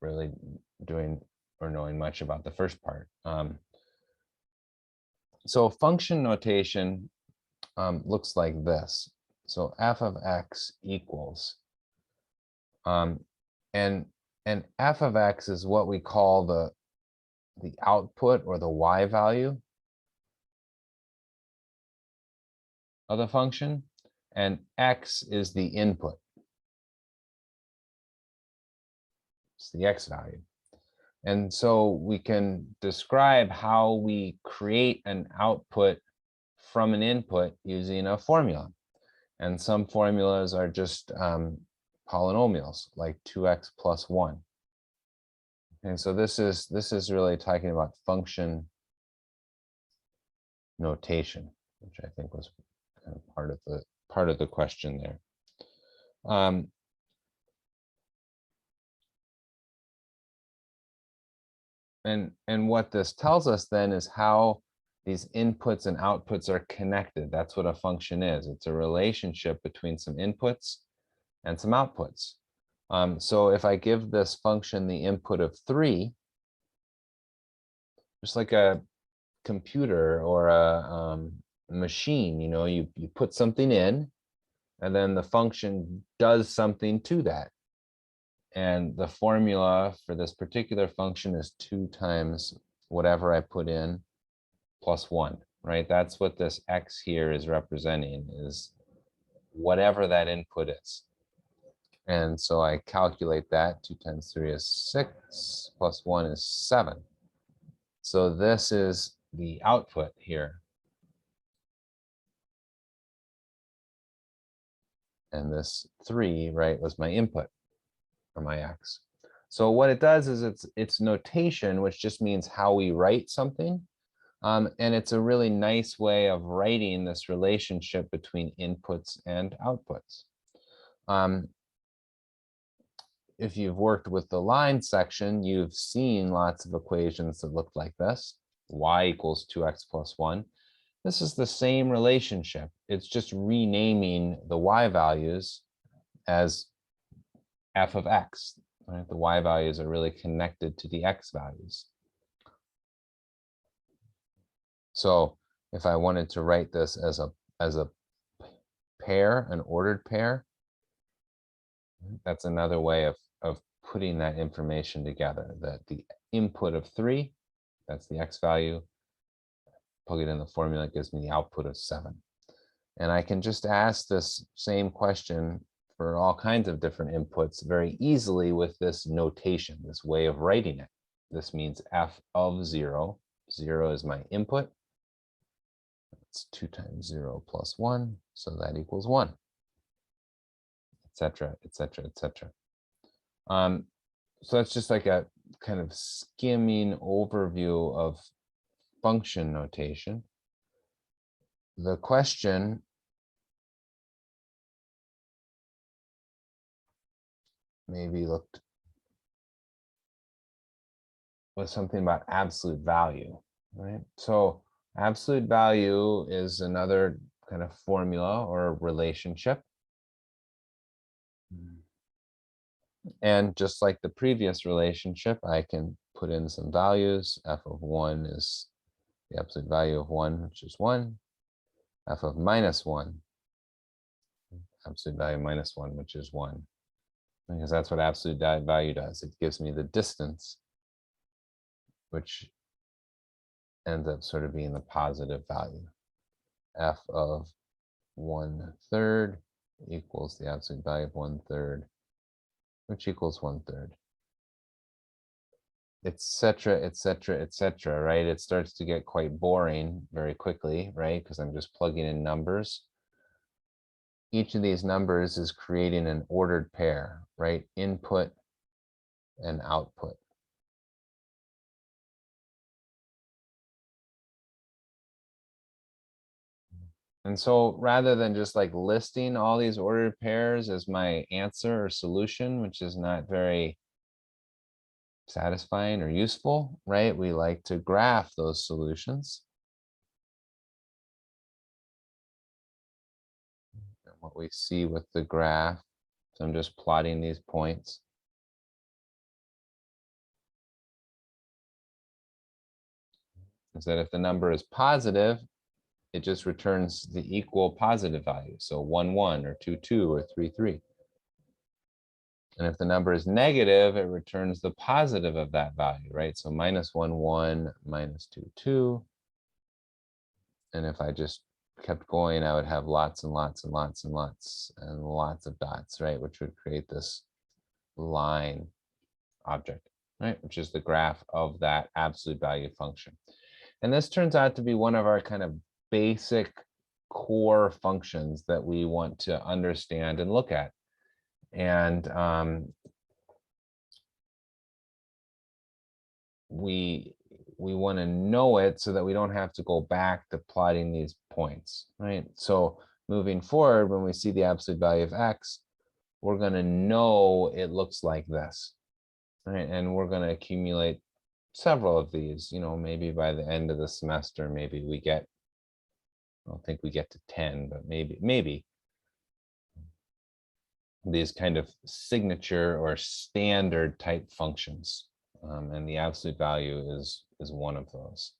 really doing or knowing much about the first part. So function notation looks like this. So f of x equals, um, and f of x is what we call the output or the y value of the function, and x is the input. It's the x value. And so we can describe how we create an output from an input using a formula. And some formulas are just polynomials, like 2x plus 1. And so this is really talking about function notation, which I think was kind of part of the question there. And what this tells us then is how these inputs and outputs are connected. That's what a function is. It's a relationship between some inputs and some outputs. So if I give this function the input of 3, just like a computer or a machine, you put something in, and then the function does something to that. And the formula for this particular function is 2 times whatever I put in plus 1, right? That's what this x here is representing, is whatever that input is. And so I calculate that. 2 times 3 is 6, plus 1 is 7. So this is the output here. And this 3, right, was my input, or my x. So what it does is it's notation, which just means how we write something. And it's a really nice way of writing this relationship between inputs and outputs. If you've worked with the line section, you've seen lots of equations that look like this. Y equals 2x plus 1. This is the same relationship. It's just renaming the y values as f of x. Right? The y values are really connected to the x values. So if I wanted to write this as a pair, an ordered pair, that's another way of putting that information together. That the input of 3, that's the x value, plug it in the formula, it gives me the output of 7. And I can just ask this same question for all kinds of different inputs very easily with this notation, this way of writing it. This means f of 0. 0 is my input. It's 2 times 0 plus 1, so that equals 1, etc., etc., etc. So that's just like a kind of skimming overview of function notation. The question maybe was something about absolute value, right? So absolute value is another kind of formula or relationship. And just like the previous relationship, I can put in some values. F of 1 is the absolute value of 1, which is 1. F of minus 1, absolute value minus 1, which is 1. Because that's what absolute value does. It gives me the distance, which ends up sort of being the positive value. F of 1/3 equals the absolute value of 1/3, which equals 1/3, etc., etc., etc., right? It starts to get quite boring very quickly, right? Because I'm just plugging in numbers. Each of these numbers is creating an ordered pair, right? Input and output. And so rather than just like listing all these ordered pairs as my answer or solution, which is not very satisfying or useful, right? We like to graph those solutions. And what we see with the graph, so I'm just plotting these points. is that if the number is positive, it just returns the equal positive value. So 1, 1, or 2, 2, or 3, 3. And if the number is negative, it returns the positive of that value, right? So -1, 1, -2, 2. And if I just kept going, I would have lots and lots and lots and lots and lots of dots, right? Which would create this line object, right? Which is the graph of that absolute value function. And this turns out to be one of our kind of basic core functions that we want to understand and look at. And we want to know it so that we don't have to go back to plotting these points, right? So moving forward, when we see the absolute value of x, we're going to know it looks like this, right? And we're going to accumulate several of these, you know, maybe by the end of the semester, maybe we get, I don't think we get to 10, but maybe these kind of signature or standard type functions. And the absolute value is one of those.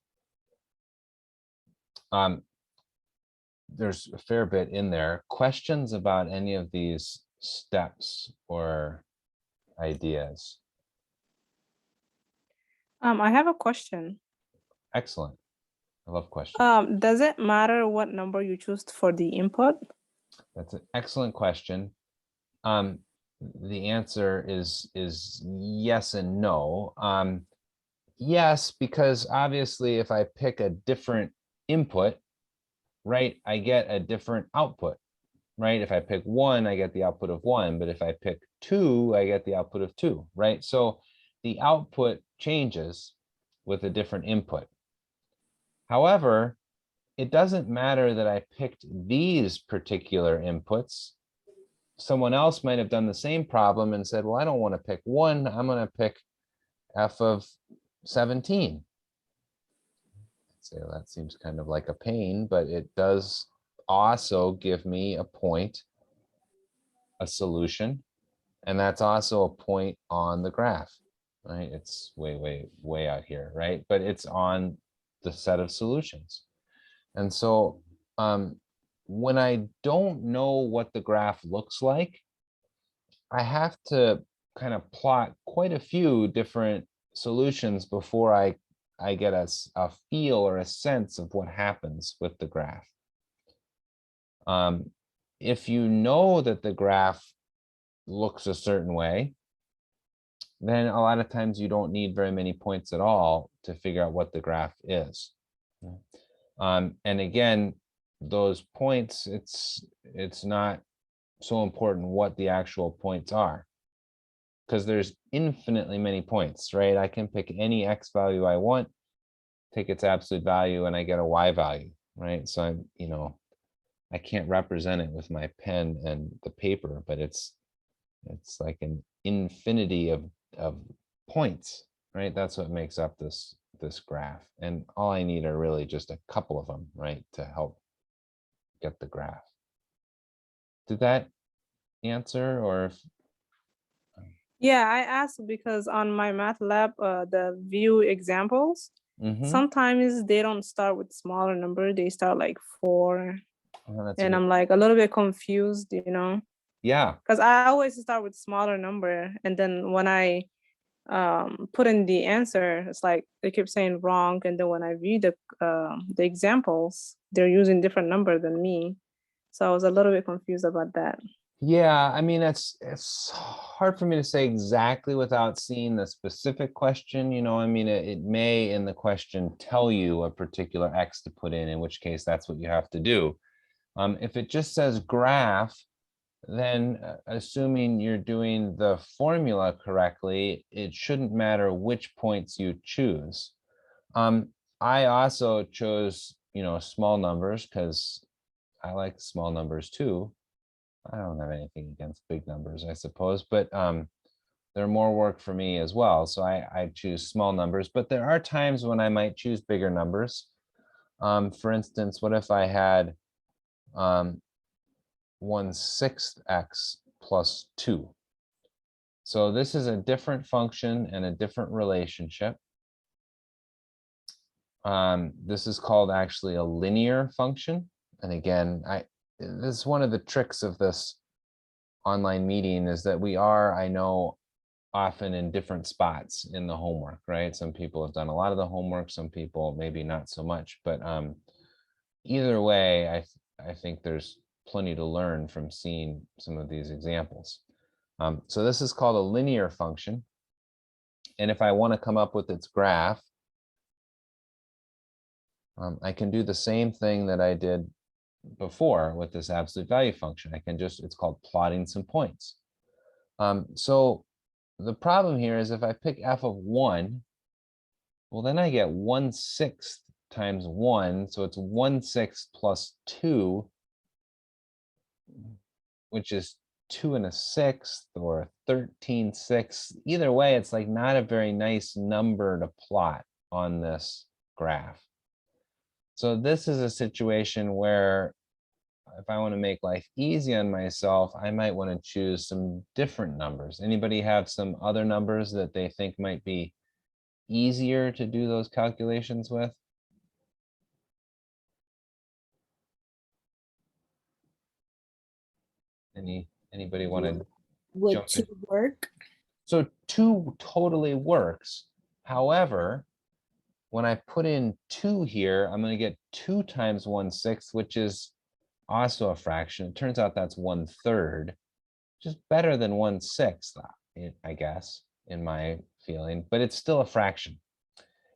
There's a fair bit in there. Questions about any of these steps or ideas? I have a question. Excellent. I love questions. Does it matter what number you choose for the input? That's an excellent question. The answer is yes and no. Yes, because obviously if I pick a different input, right, I get a different output, right? If I pick 1, I get the output of 1, but if I pick 2, I get the output of 2, right? So the output changes with a different input. However, it doesn't matter that I picked these particular inputs. Someone else might have done the same problem and said, well, I don't want to pick 1, I'm going to pick f of 17. So that seems kind of like a pain, but it does also give me a point, a solution, and that's also a point on the graph, right? It's way out here, right? But it's on the set of solutions. And so when I don't know what the graph looks like, I have to kind of plot quite a few different solutions before I get a feel or a sense of what happens with the graph. If you know that the graph looks a certain way, then a lot of times you don't need very many points at all to figure out what the graph is. And again, those points, it's not so important what the actual points are, because there's infinitely many points, right? I can pick any x value I want, take its absolute value, and I get a y value, right? So I'm, you know, I can't represent it with my pen and the paper, but it's like an infinity of points, right? That's what makes up this graph. And all I need are really just a couple of them, right, to help get the graph. Did that answer, or if, Yeah, I asked because on my MATLAB, the view examples, sometimes they don't start with smaller number, they start like 4. And I'm like a little bit confused, you know? Yeah. Because I always start with smaller number, and then when I put in the answer, it's like they keep saying wrong, and then when I read the examples, they're using different number than me. So I was a little bit confused about that. Yeah, I mean, it's hard for me to say exactly without seeing the specific question, you know. I mean, it may in the question tell you a particular x to put in which case that's what you have to do. If it just says graph, then assuming you're doing the formula correctly, it shouldn't matter which points you choose. I also chose, you know, small numbers because I like small numbers too. I don't have anything against big numbers, I suppose, but they're more work for me as well. So I choose small numbers, but there are times when I might choose bigger numbers. For instance, what if I had 1/6 x plus 2? So this is a different function and a different relationship. This is called actually a linear function. And again, this is one of the tricks of this online meeting is that we are, I know, often in different spots in the homework, right? Some people have done a lot of the homework, some people maybe not so much, but either way, I think there's plenty to learn from seeing some of these examples. So this is called a linear function. And if I want to come up with its graph, I can do the same thing that I did before with this absolute value function. I can just, it's called plotting some points. So the problem here is if I pick f of 1, well, then I get 1/6 times 1. So it's 1/6 plus 2, which is 2 1/6 or 13/6. Either way, it's like not a very nice number to plot on this graph. So this is a situation where if I want to make life easy on myself, I might want to choose some different numbers. Anybody have some other numbers that they think might be easier to do those calculations with? Anybody want to Would jump 2 in? work? So 2 totally works. However, when I put in 2 here, I'm going to get 2 times 1/6, which is also a fraction. It turns out that's 1/3, which is better than 1/6, I guess, in my feeling, but it's still a fraction.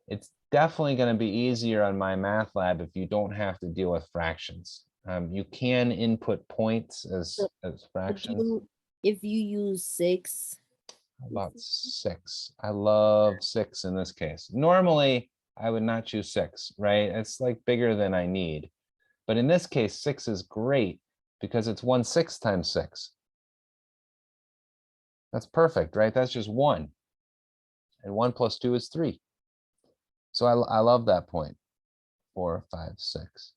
It's definitely going to be easier on MyMathLab if you don't have to deal with fractions. You can input points as fractions. If you use 6, How about 6? I love 6 in this case. Normally, I would not choose 6, right? It's like bigger than I need. But in this case, 6 is great because it's 1/6 times 6. That's perfect, right? That's just 1. And 1 plus 2 is 3. So I love that point. 4, 5, 6.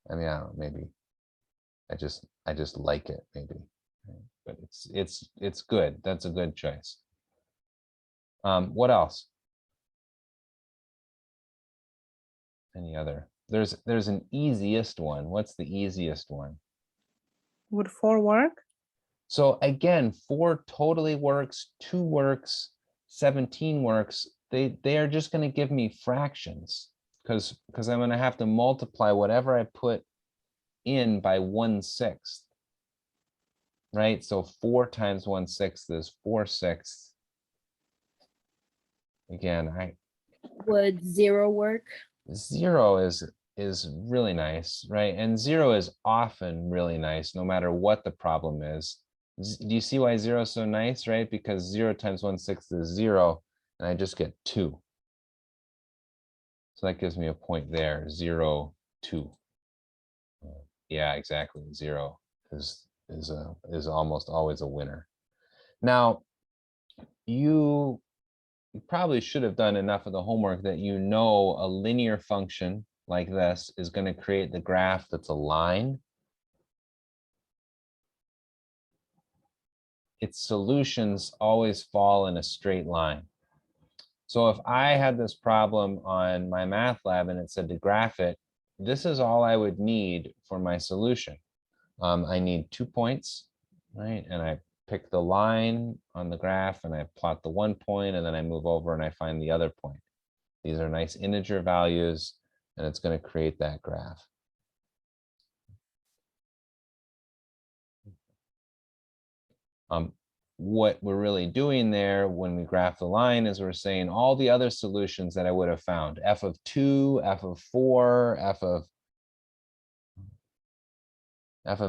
I mean, I don't know, maybe I just like it, maybe. Right? But it's good. That's a good choice. What else? Any other? There's an easiest one. What's the easiest one? Would 4 work? So again, 4 totally works, 2 works, 17 works. They are just going to give me fractions because I'm going to have to multiply whatever I put in by 1/6. Right? So 4 times 1/6 is 4/6. Again, would 0 work? 0 is really nice, right? And 0 is often really nice, no matter what the problem is. Do you see why 0 is so nice, right? Because 0 times 1/6 is 0, and I just get 2. So that gives me a point there, 0, 2. Yeah, exactly. 0 is almost always a winner. Now, you probably should have done enough of the homework that you know a linear function like this is going to create the graph that's a line. Its solutions always fall in a straight line. So if I had this problem on MyMathLab and it said to graph it, this is all I would need for my solution. I need 2 points, right? And I pick the line on the graph and I plot the 1 point, and then I move over and I find the other point. These are nice integer values, and it's going to create that graph. What we're really doing there when we graph the line is we're saying all the other solutions that I would have found, f of 2, f of 4, f of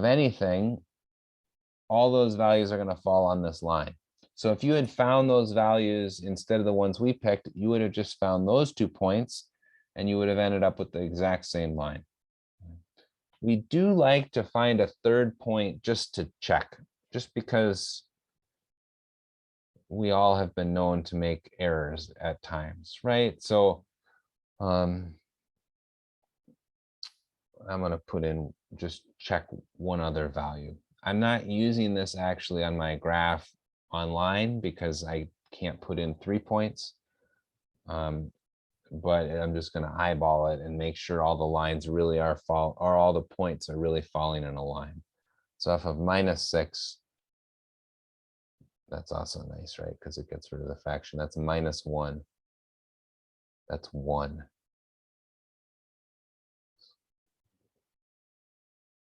anything, all those values are going to fall on this line. So if you had found those values instead of the ones we picked, you would have just found those 2 points, and you would have ended up with the exact same line. We do like to find a third point just to check, just because we all have been known to make errors at times, right? So I'm going to put in, just check one other value. I'm not using this actually on my graph online because I can't put in 3 points. but I'm just gonna eyeball it and make sure all the lines really are or all the points are really falling in a line. So f of -6, that's also nice, right? Because it gets rid of the fraction. That's -1. That's 1.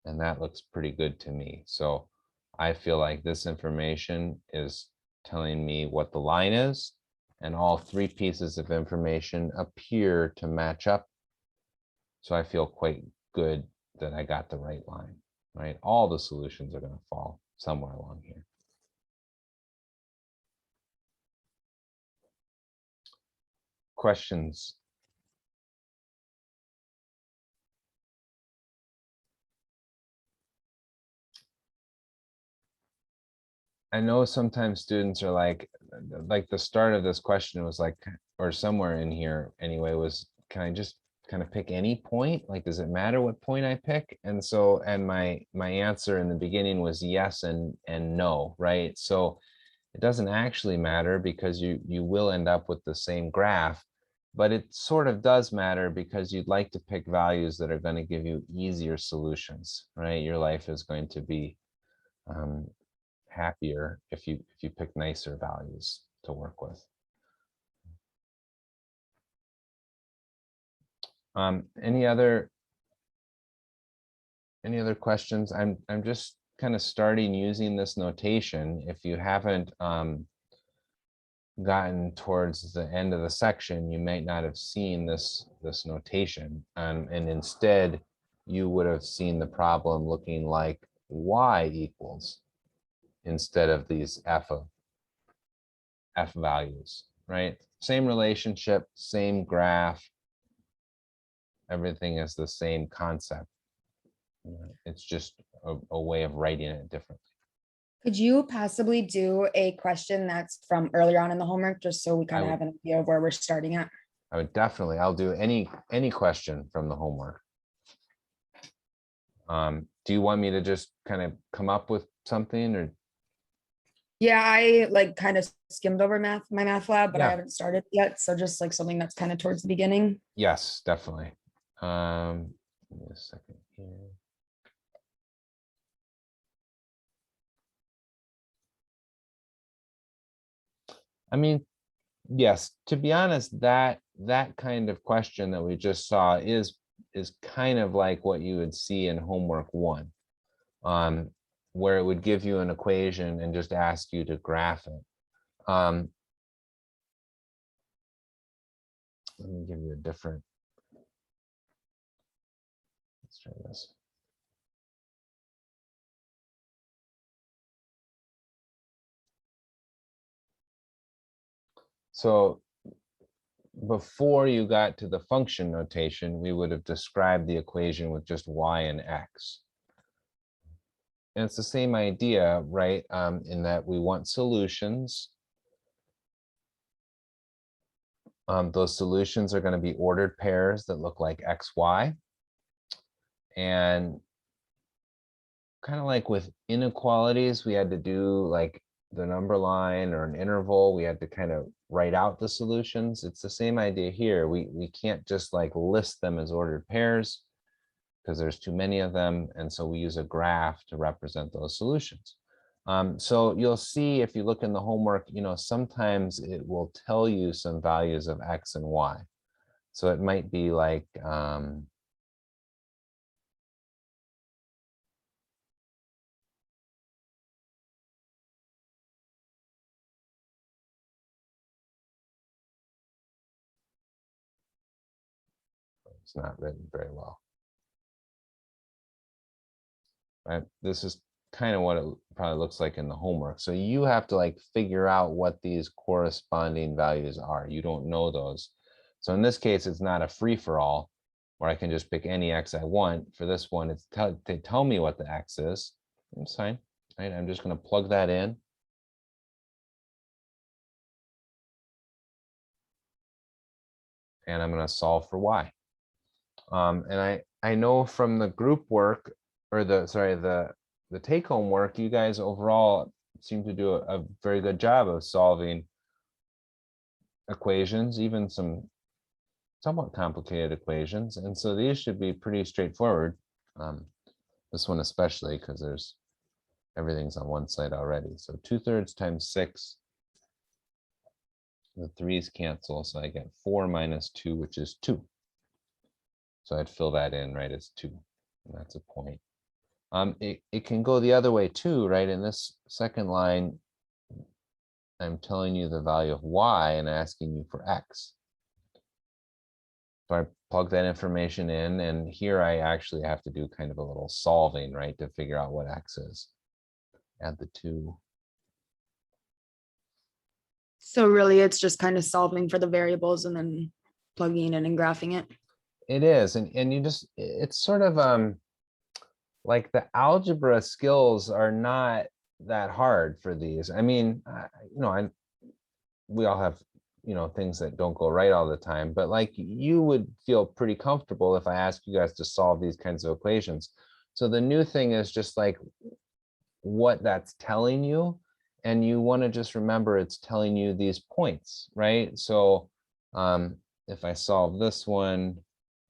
And that looks pretty good to me. So I feel like this information is telling me what the line is, and all 3 pieces of information appear to match up. So I feel quite good that I got the right line, right? All the solutions are going to fall somewhere along here. Questions? I know sometimes students are like the start of this question was like, or somewhere in here anyway, was, can I just kind of pick any point? Like, does it matter what point I pick? And so, and my answer in the beginning was yes and no, right? So it doesn't actually matter because you will end up with the same graph, but it sort of does matter because you'd like to pick values that are going to give you easier solutions, right? Your life is going to be happier if you pick nicer values to work with. Any other questions? I'm just kind of starting using this notation. If you haven't gotten towards the end of the section, you might not have seen this notation, and instead you would have seen the problem looking like y equals, instead of these f values, right? Same relationship, same graph, everything is the same concept. It's just a way of writing it differently. Could you possibly do a question that's from earlier on in the homework, just so we kind of would- have an idea of where we're starting at? I would definitely, I'll do any question from the homework. Do you want me to just kind of come up with something, or? Yeah, I like kind of skimmed over my math lab, but I Yeah. haven't started yet. So just like something that's kind of towards the beginning. Yes, definitely. Give me a second here. I mean, yes, to be honest, that kind of question that we just saw is kind of like what you would see in homework 1, where it would give you an equation and just ask you to graph it. Let me give you a different. Let's try this. So before you got to the function notation, we would have described the equation with just y and x. And it's the same idea, right? In that we want solutions. Those solutions are going to be ordered pairs that look like x, y. And kind of like with inequalities, we had to do like the number line or an interval. We had to kind of write out the solutions. It's the same idea here. We can't just like list them as ordered pairs because there's too many of them. And so we use a graph to represent those solutions. So you'll see if you look in the homework, sometimes it will tell you some values of x and y. So it might be like, it's not written very well. Right? This is kind of what it probably looks like in the homework. So you have to like figure out what these corresponding values are. You don't know those. So in this case, it's not a free for all where I can just pick any x I want. For this one, it's they tell me what the x is. It's fine. Right? I'm just going to plug that in. And I'm going to solve for y. And I know from the group work, or the take-home work, you guys overall seem to do a very good job of solving equations, even some somewhat complicated equations. And so these should be pretty straightforward. This one especially, because there's everything's on one side already. So 2/3 times 6. The 3's cancel, so I get 4 minus 2, which is 2. So I'd fill that in right as 2, and that's a point. It can go the other way too, right? In this second line, I'm telling you the value of y and asking you for x. So I plug that information in, and here I actually have to do kind of a little solving, right, to figure out what x is. Add the 2. So really, it's just kind of solving for the variables and then plugging in and graphing it. It is, and you just, it's sort of like the algebra skills are not that hard for these. I mean, we all have, things that don't go right all the time, but like you would feel pretty comfortable if I asked you guys to solve these kinds of equations. So the new thing is just like what that's telling you, and you want to just remember it's telling you these points, right? So if I solve this one,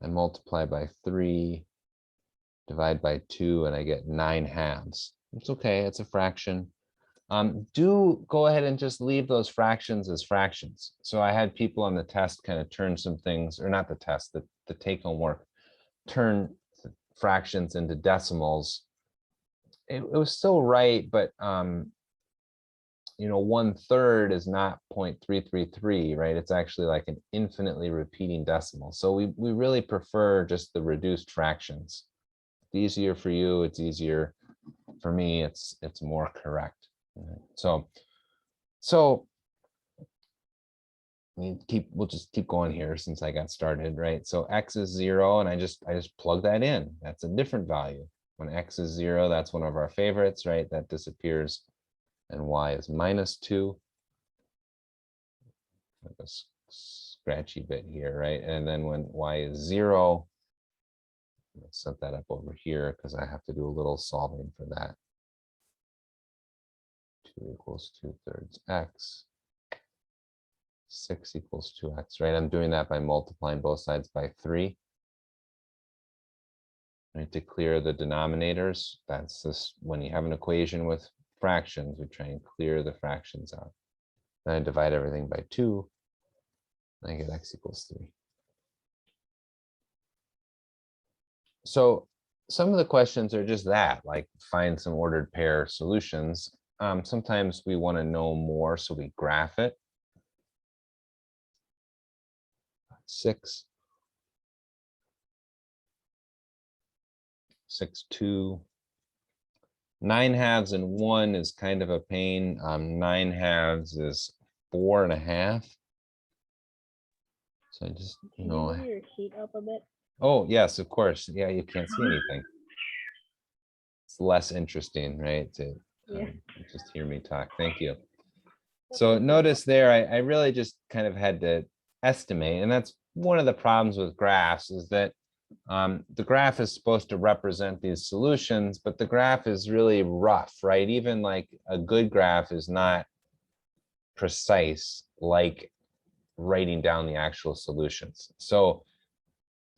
I multiply by 3, divide by 2, and I get 9/2. It's okay, it's a fraction. Do go ahead and just leave those fractions as fractions. So I had people on the test kind of turn some things, or not the test, the take-home work, turn fractions into decimals. It was still right, but 1/3 is not 0.333, right? It's actually like an infinitely repeating decimal. So we really prefer just the reduced fractions. It's easier for you, it's easier for me, it's more correct. So we'll just keep going here since I got started, right? So x is 0, and I just plug that in. That's a different value. When x is 0, that's one of our favorites, right? That disappears. And y is -2. Like a scratchy bit here, right? And then when y is 0, I'm gonna set that up over here because I have to do a little solving for that. 2 equals 2/3 x. 6 equals 2x, right? I'm doing that by multiplying both sides by 3. Right, to clear the denominators. That's this, when you have an equation with fractions, we try and clear the fractions out. Then I divide everything by 2. I get x equals 3. So some of the questions are just that, like find some ordered pair solutions. Sometimes we want to know more, so we graph it. 6, 6, 2. 9/2 and 1 is kind of a pain. 9/2 is 4.5. So I just, Can you move your sheet up a bit? Oh, yes, of course. Yeah, you can't see anything. It's less interesting, right? To just hear me talk. Thank you. So notice there, I really just kind of had to estimate, and that's one of the problems with graphs, is that the graph is supposed to represent these solutions, but the graph is really rough, right? Even like a good graph is not precise like writing down the actual solutions. So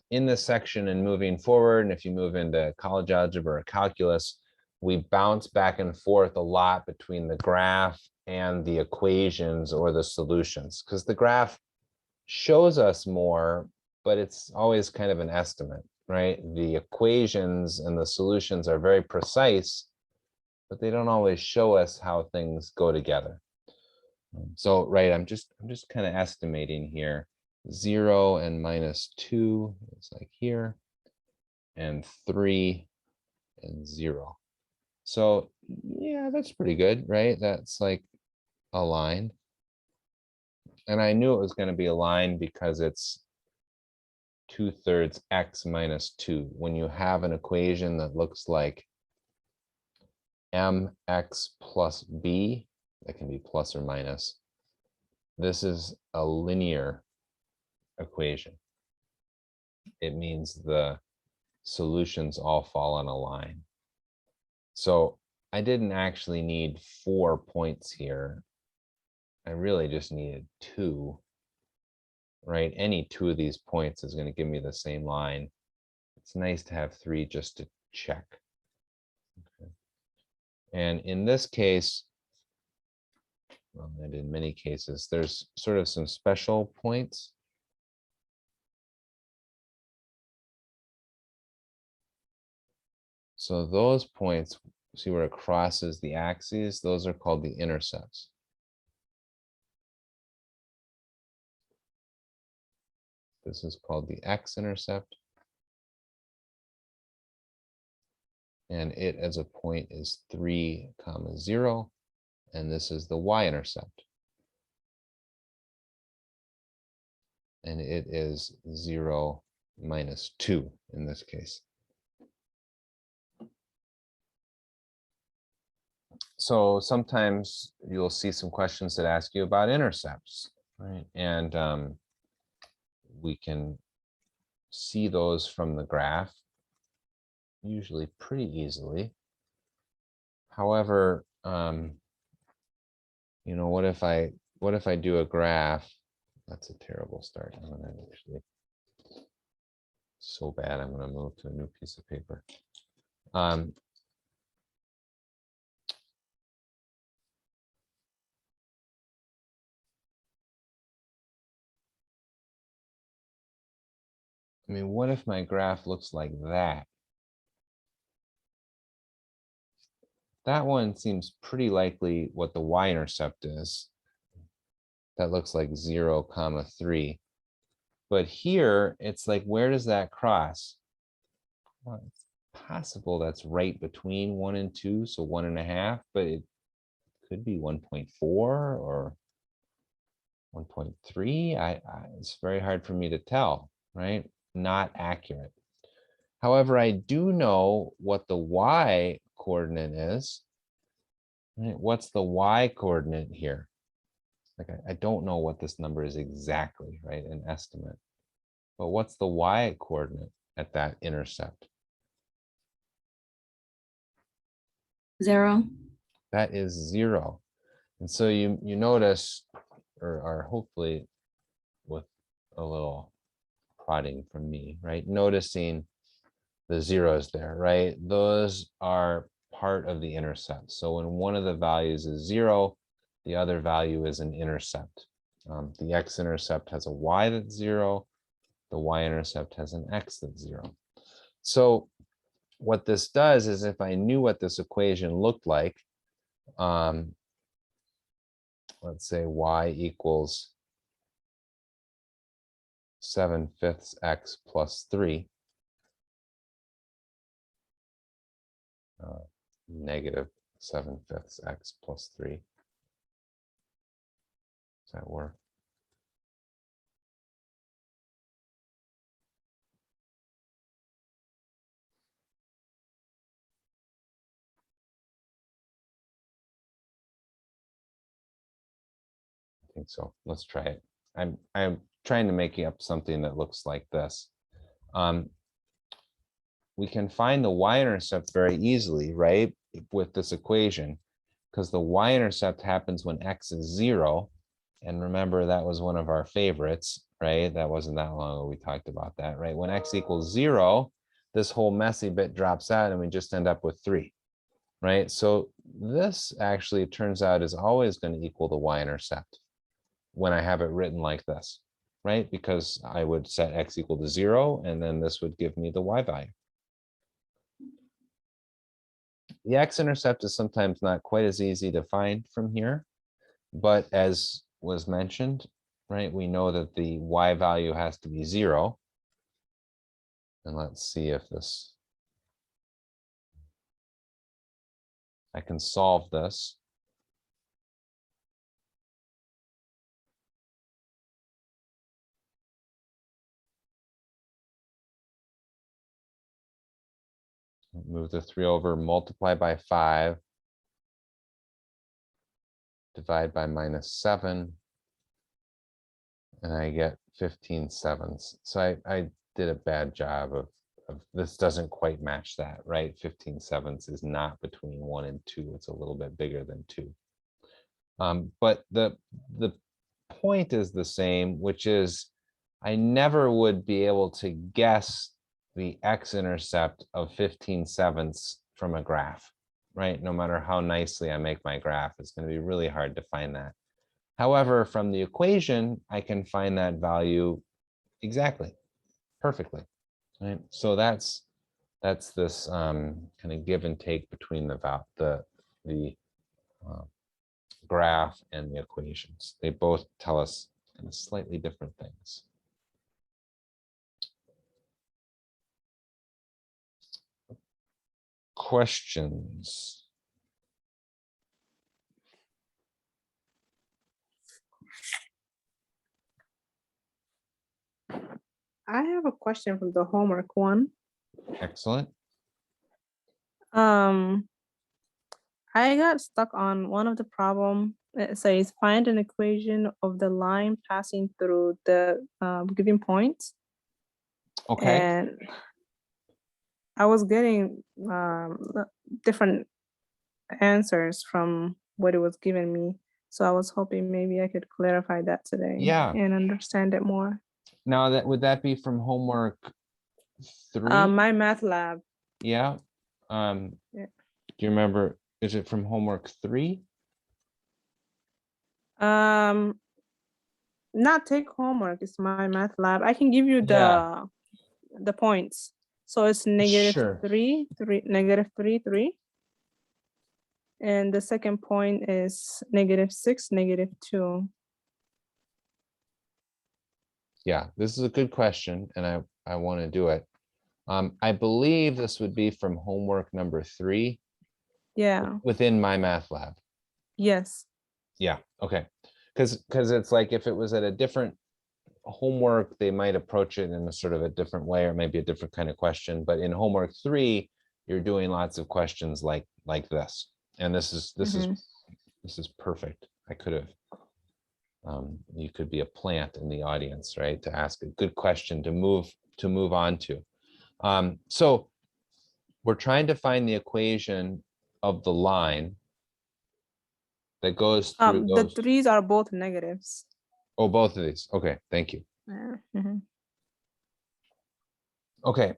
in this section and moving forward, and if you move into college algebra or calculus, we bounce back and forth a lot between the graph and the equations or the solutions, because the graph shows us more, but it's always kind of an estimate, right? The equations and the solutions are very precise, but they don't always show us how things go together. So, right, I'm just kind of estimating here. 0 and -2 is like here, and 3 and 0. So yeah, that's pretty good, right? That's like a line. And I knew it was going to be a line because it's 2/3 x minus 2. When you have an equation that looks like mx plus b, that can be plus or minus, this is a linear equation. It means the solutions all fall on a line. So I didn't actually need 4 points here. I really just needed 2. right? Any two of these points is going to give me the same line. It's nice to have three just to check. Okay. And in this case, well, and in many cases, there's sort of some special points. So those points, see where it crosses the axes, those are called the intercepts. This is called the x-intercept. And it as a point is 3, 0. And this is the y-intercept. And it is 0, -2 in this case. So sometimes you'll see some questions that ask you about intercepts, right? And we can see those from the graph, usually pretty easily. However, you know, what if I do a graph? That's a terrible start. I'm gonna actually, so bad, I'm gonna move to a new piece of paper. I mean, what if my graph looks like that? That one seems pretty likely what the y-intercept is. That looks like 0, 3. But here, it's like, where does that cross? Well, it's possible that's right between 1 and 2, so 1.5, but it could be 1.4 or 1.3. It's very hard for me to tell, right? Not accurate. However, I do know what the y coordinate is. Right? What's the y coordinate here? Like, I don't know what this number is exactly, right? An estimate. But what's the y coordinate at that intercept? 0. That is 0. And so you notice, or hopefully with a little prodding from me, right? Noticing the zeros there, right? Those are part of the intercept. So when one of the values is 0, the other value is an intercept. The x-intercept has a y that's 0. The y-intercept has an x that's 0. So what this does is, if I knew what this equation looked like, let's say y equals 7/5 x plus 3, negative 7/5 x plus 3. Does that work? I think so. Let's try it. I'm trying to make up something that looks like this. We can find the y-intercept very easily, right, with this equation, because the y-intercept happens when x is 0. And remember, that was one of our favorites, right? That wasn't that long ago we talked about that, right? When x equals 0, this whole messy bit drops out and we just end up with 3, right? So this actually turns out is always going to equal the y-intercept when I have it written like this, right? Because I would set x equal to 0, and then this would give me the y value. The x-intercept is sometimes not quite as easy to find from here, but as was mentioned, right, we know that the y value has to be 0. And let's see if this, I can solve this. Move the 3 over, multiply by 5, divide by -7, and I get 15/7. So I did a bad job of this doesn't quite match that, right? 15/7 is not between 1 and 2. It's a little bit bigger than 2. But the point is the same, which is I never would be able to guess the x-intercept of 15/7 from a graph, right? No matter how nicely I make my graph, it's going to be really hard to find that. However, from the equation, I can find that value exactly, perfectly, right? So that's this kind of give and take between the graph and the equations. They both tell us kind of slightly different things. Questions? I have a question from the homework one. Excellent. I got stuck on one of the problem. It says find an equation of the line passing through the given points. Okay. And I was getting different answers from what it was giving me. So I was hoping maybe I could clarify that today. Yeah. And understand it more. Now would that be from homework 3? My math lab. Yeah. Yeah. Do you remember, is it from homework 3? Not take homework, it's my math lab. I can give you Yeah. the points. So it's negative Sure. 3, negative 3, 3. And the second point is negative 6, negative 2. Yeah, this is a good question, and I want to do it. I believe this would be from homework number 3 Yeah, within my math lab. yes. Yeah, okay. Because it's like if it was at a different homework, they might approach it in a sort of a different way, or maybe a different kind of question. But in homework 3, you're doing lots of questions like this. And this is perfect. I could have you could be a plant in the audience, right? To ask a good question to move on to. So we're trying to find the equation of the line that goes through The those. 3s are both negatives. Oh, both of these. Okay, thank you. Yeah. Mhm. Okay,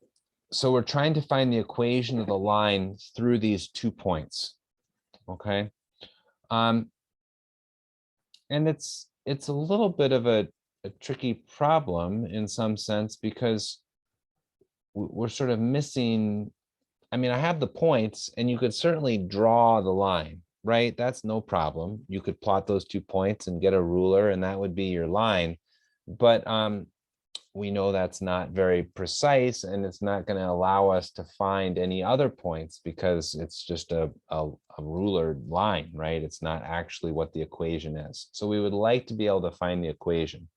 so we're trying to find the equation of the line through these 2 points. Okay. And it's a little bit of a tricky problem in some sense, because we're sort of missing. I mean, I have the points, and you could certainly draw the line, right? That's no problem. You could plot those 2 points and get a ruler, and that would be your line. But we know that's not very precise, and it's not going to allow us to find any other points, because it's just a ruler line, right? It's not actually what the equation is. So we would like to be able to find the equation.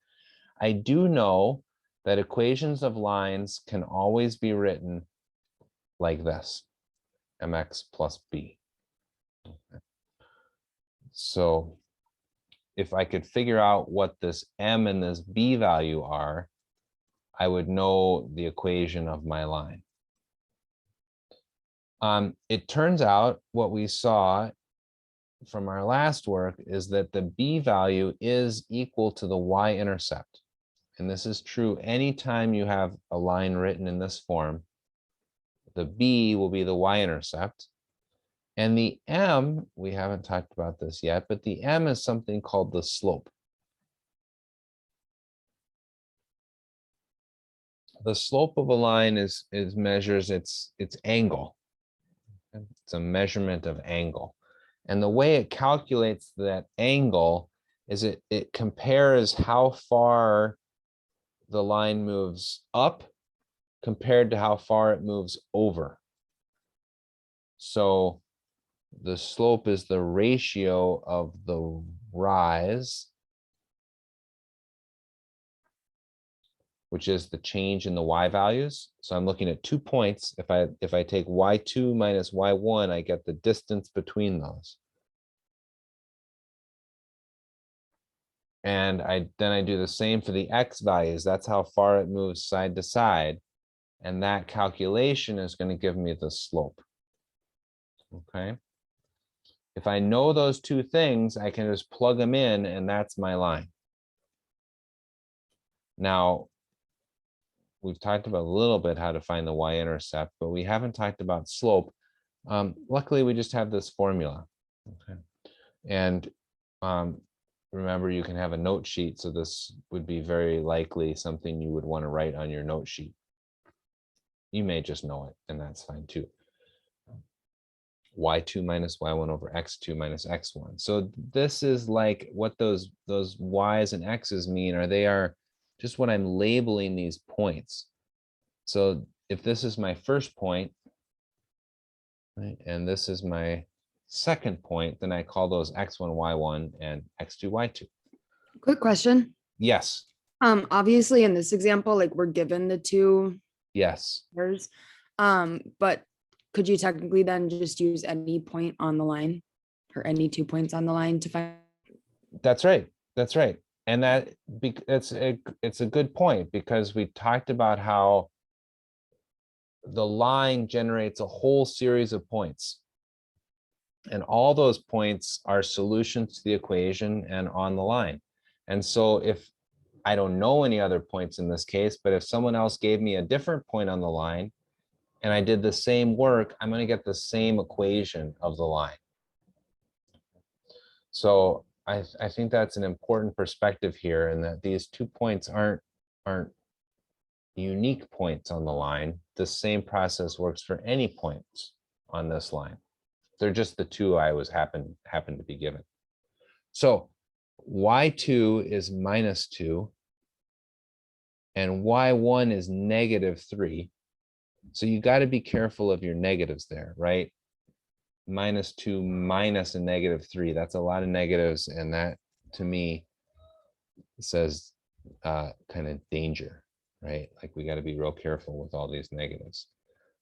I do know that equations of lines can always be written like this, mx plus b. Okay. So if I could figure out what this m and this b value are, I would know the equation of my line. It turns out what we saw from our last work is that the b value is equal to the y-intercept. And this is true anytime you have a line written in this form. The b will be the y-intercept. And the m, we haven't talked about this yet, but the m is something called the slope. The slope of a line measures its angle. It's a measurement of angle. And the way it calculates that angle is it compares how far the line moves up compared to how far it moves over. So the slope is the ratio of the rise, which is the change in the y values. So I'm looking at 2 points. If I take y2 minus y1, I get the distance between those. And then I do the same for the x values. That's how far it moves side to side. And that calculation is going to give me the slope. Okay. If I know those 2 things, I can just plug them in, and that's my line. Now, we've talked about a little bit how to find the y-intercept, but we haven't talked about slope. Luckily, we just have this formula. Okay. And remember, you can have a note sheet, so this would be very likely something you would want to write on your note sheet. You may just know it, and that's fine too. Y2 minus y1 over x2 minus x1. So this is like what those y's and x's mean, or they are just what I'm labeling these points. So if this is my first point, right, and this is my second point, then I call those x1, y1 and x2, y2. Quick question. Yes, Obviously in this example, like we're given the two yes, pairs. But could you technically then just use any point on the line or any 2 points on the line to find? that's right. That's right. And that it's a good point, because we talked about how the line generates a whole series of points. And all those points are solutions to the equation and on the line. And so if I don't know any other points in this case, but if someone else gave me a different point on the line and I did the same work, I'm going to get the same equation of the line. So I think that's an important perspective here, and that these 2 points aren't unique points on the line. The same process works for any points on this line. They're just the two I was happened to be given. So y2 is -2 and y1 is -3. So you got to be careful of your negatives there, right? -2 minus a -3. That's a lot of negatives, and that to me says kind of danger, right? Like we got to be real careful with all these negatives.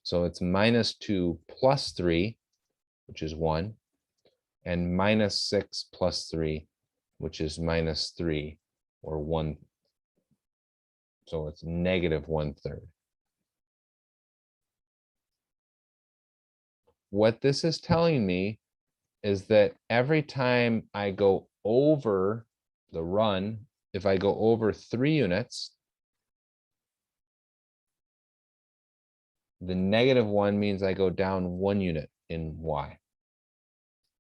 So it's -2 plus 3, which is 1, and -6 plus 3, which is -3, or 1. So it's -1/3. What this is telling me is that every time I go over the run, if I go over 3 units, the -1 means I go down 1 unit in y.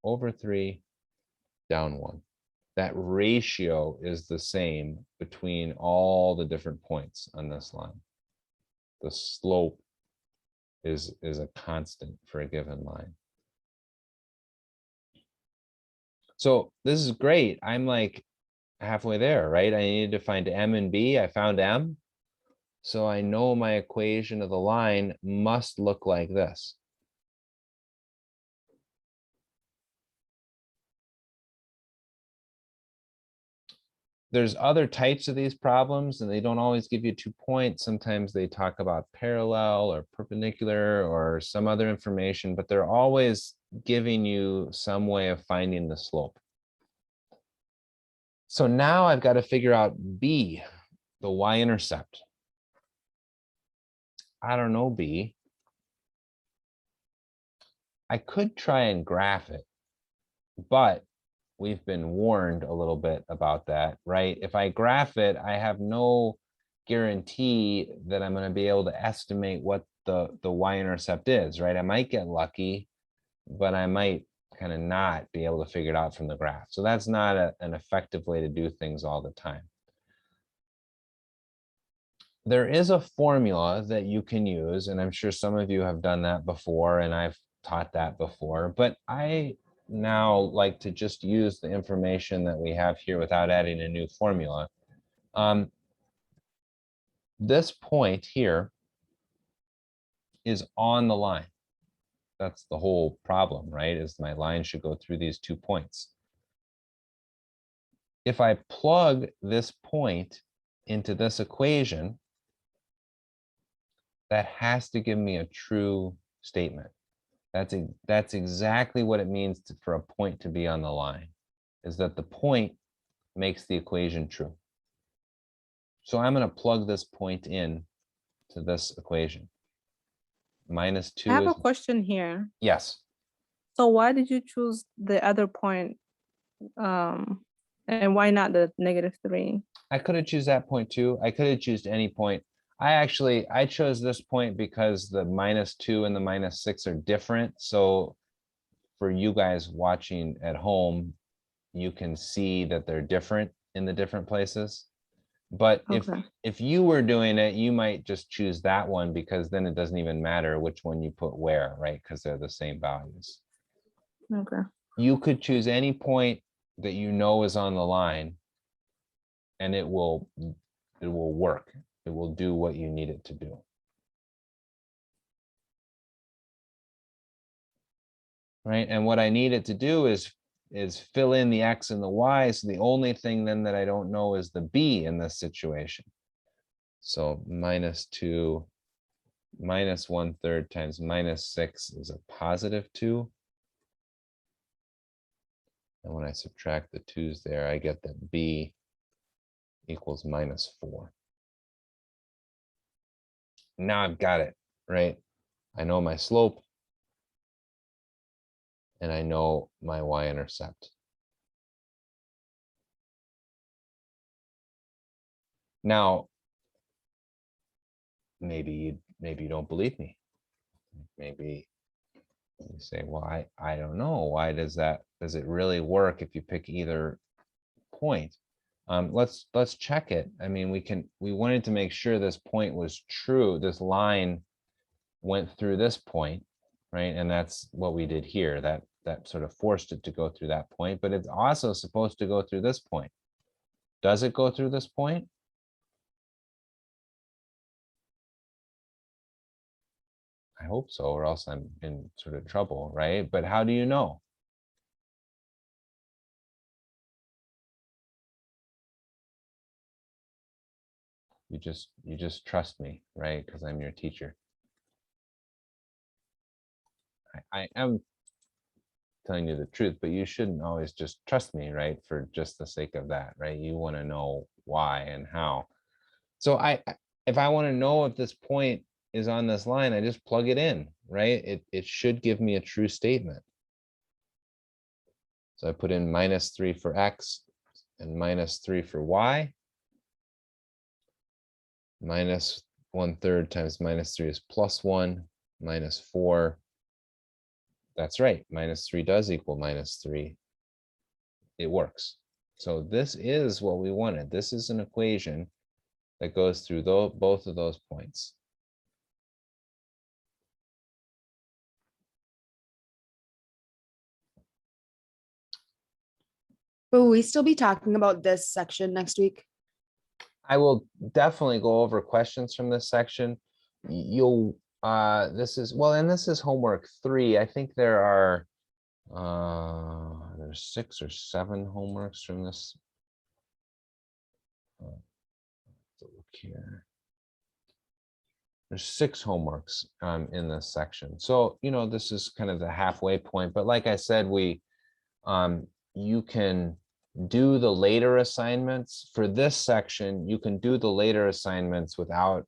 Over 3, down 1. That ratio is the same between all the different points on this line. The slope is a constant for a given line. So this is great. I'm like halfway there, right? I needed to find m and b. I found m. So I know my equation of the line must look like this. There's other types of these problems, and they don't always give you 2 points. Sometimes they talk about parallel or perpendicular or some other information, but they're always giving you some way of finding the slope. So now I've got to figure out b, the y-intercept. I don't know b. I could try and graph it, but we've been warned a little bit about that, right? If I graph it, I have no guarantee that I'm going to be able to estimate what the y-intercept is, right? I might get lucky, but I might kind of not be able to figure it out from the graph. So that's not an effective way to do things all the time. There is a formula that you can use, and I'm sure some of you have done that before, and I've taught that before, but I now like to just use the information that we have here without adding a new formula. This point here is on the line. That's the whole problem, right? Is my line should go through these 2 points. If I plug this point into this equation, that has to give me a true statement. That's exactly what it means for a point to be on the line, is that the point makes the equation true. So I'm going to plug this point in to this equation. -2 I have a is, question here. yes. So why did you choose the other point? And why not the -3? I could have choose that point too. I could have chosen any point. I chose this point because the -2 and the -6 are different, so for you guys watching at home, you can see that they're different in the different places. But Okay. if you were doing it, you might just choose that one because then it doesn't even matter which one you put where, right? Because they're the same values. Okay. You could choose any point that you know is on the line and it will work. It will do what you need it to do. Right? And what I need it to do is fill in the X and the Y. So the only thing then that I don't know is the B in this situation. So -2 -1/3 times -6 is a +2. And when I subtract the 2's there, I get that B equals -4. Now I've got it, right? I know my slope and I know my y-intercept. Now, maybe you don't believe me. Maybe you say, well, I don't know. Why does it really work if you pick either point? Let's check it. I mean, we wanted to make sure this point was true. This line went through this point, right? And that's what we did here. That sort of forced it to go through that point, but it's also supposed to go through this point. Does it go through this point? I hope so, or else I'm in sort of trouble, right? But how do you know? You just trust me, right? Because I'm your teacher. I am telling you the truth, but you shouldn't always just trust me, right? For just the sake of that, right? You want to know why and how. So if I want to know if this point is on this line, I just plug it in, right? It should give me a true statement. So I put in -3 for X and -3 for Y. -1/3 times -3 is +1, -4. That's right, -3 does equal -3. It works. So this is what we wanted. This is an equation that goes through both of those points. Will we still be talking about this section next week? I will definitely go over questions from this section. You'll, this is, well, and this is homework 3. I think there's 6 or 7 homeworks from this. Let's look here. There's 6 homeworks in this section. So, this is kind of the halfway point, but like I said, you can do the later assignments for this section. You can do the later assignments without,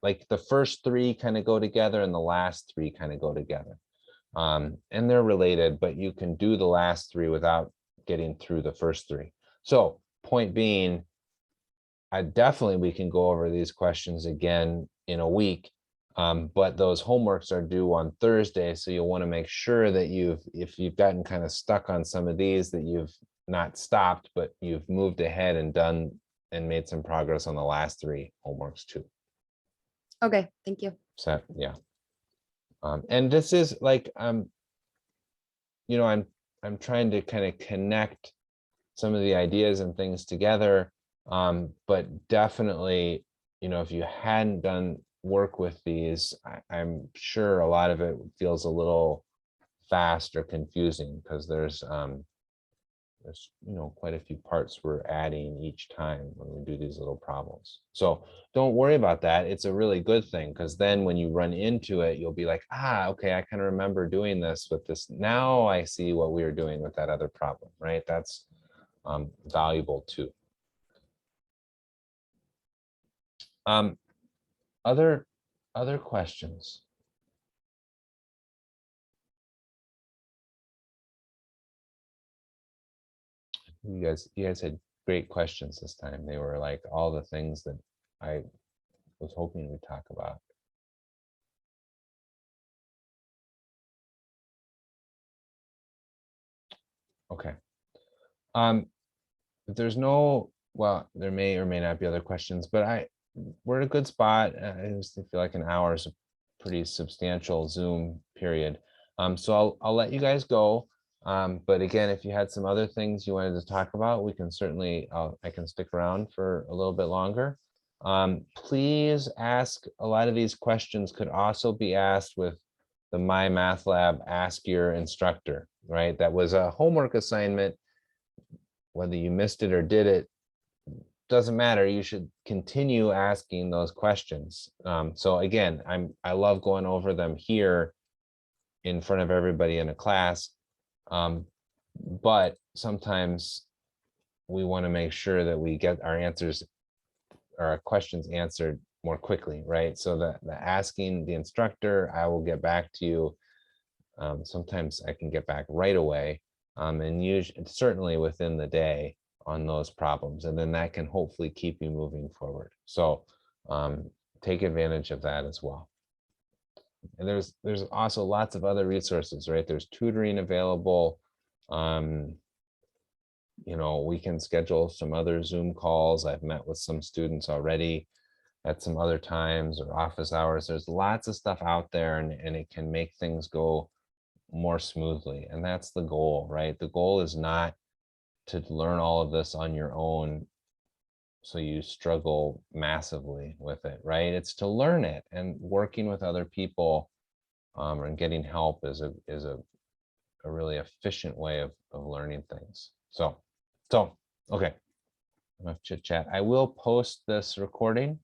like, the first 3 kind of go together and the last 3 kind of go together. And they're related, but you can do the last 3 without getting through the first 3. So point being, we can go over these questions again in a week. But those homeworks are due on Thursday, so you'll want to make sure that if you've gotten kind of stuck on some of these, that you've not stopped, but you've moved ahead and done and made some progress on the last 3 homeworks too. Okay, thank you. So, yeah. And this is like, I'm trying to kind of connect some of the ideas and things together. But definitely, if you hadn't done work with these, I'm sure a lot of it feels a little fast or confusing because there's quite a few parts we're adding each time when we do these little problems. So don't worry about that. It's a really good thing because then when you run into it, you'll be like, okay, I kind of remember doing this with this. Now I see what we were doing with that other problem, right? That's valuable too. Other questions? You guys had great questions this time. They were like all the things that I was hoping we'd talk about. Okay. If there's no, well, there may or may not be other questions, but we're in a good spot. I just feel like an hour is a pretty substantial Zoom period. So I'll let you guys go. But again, if you had some other things you wanted to talk about, we can certainly, I can stick around for a little bit longer. Please ask, a lot of these questions could also be asked with the My Math Lab Ask Your Instructor, right? That was a homework assignment. Whether you missed it or did it, doesn't matter. You should continue asking those questions. So again, I love going over them here in front of everybody in a class. But sometimes we want to make sure that we get our answers or our questions answered more quickly, right? So the asking the instructor, I will get back to you. Sometimes I can get back right away, and usually certainly within the day on those problems, and then that can hopefully keep you moving forward. So take advantage of that as well. And there's also lots of other resources, right? There's tutoring available. You know, we can schedule some other Zoom calls. I've met with some students already at some other times or office hours. There's lots of stuff out there, and it can make things go more smoothly. And that's the goal, right? The goal is not to learn all of this on your own so you struggle massively with it, right? It's to learn it, and working with other people and getting help is a really efficient way of learning things. So okay, enough chit chat. I will post this recording